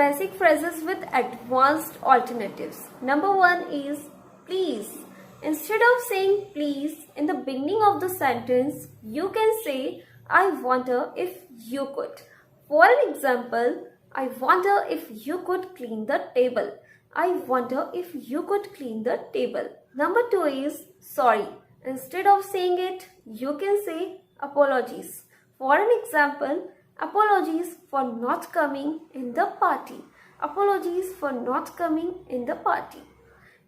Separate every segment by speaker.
Speaker 1: basic phrases with advanced alternatives. Number 1 is please. Instead of saying please in the beginning of the sentence, you can say I wonder if you could. For an example, I wonder if you could clean the table. I wonder if you could clean the table. Number 2 is sorry. Instead of saying it, you can say apologies. For an example, apologies for not coming in the party. Apologies for not coming in the party.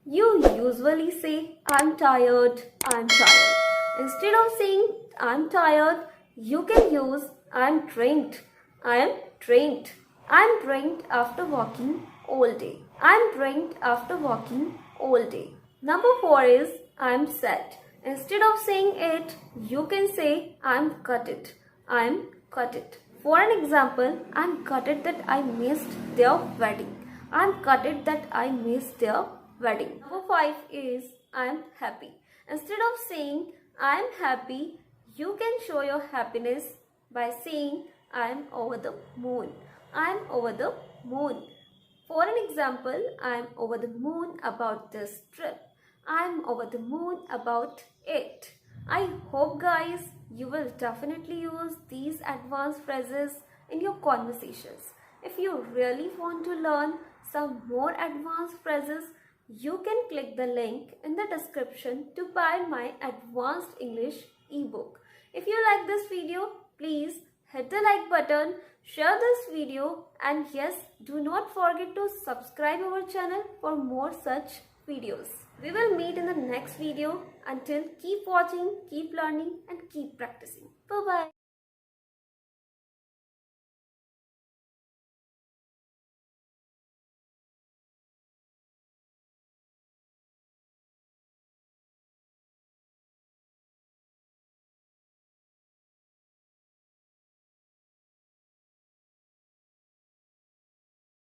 Speaker 1: You usually say I'm tired, I'm tired. Instead of saying I'm tired, you can use I'm drained. I am drained. I'm drained after walking all day. I'm drained after walking all day. Number 4 is I'm sad. Instead of saying it, you can say I'm gutted. I'm gutted. For an example, I'm gutted that I missed their wedding. I'm gutted that I missed their wedding. Number 5 is I'm happy. Instead of saying I'm happy, you can show your happiness by saying I'm over the moon. I'm over the moon. For an example, I'm over the moon about this trip. I'm over the moon about it. I hope guys you will definitely use these advanced phrases in your conversations. If you really want to learn some more advanced phrases, you can click the link in the description to buy my Advanced English ebook. If you like this video, please hit the like button, share this video, and yes, do not forget to subscribe our channel for more such videos. We will meet in the next video. Until, keep watching, keep learning, and keep practicing. Bye-bye.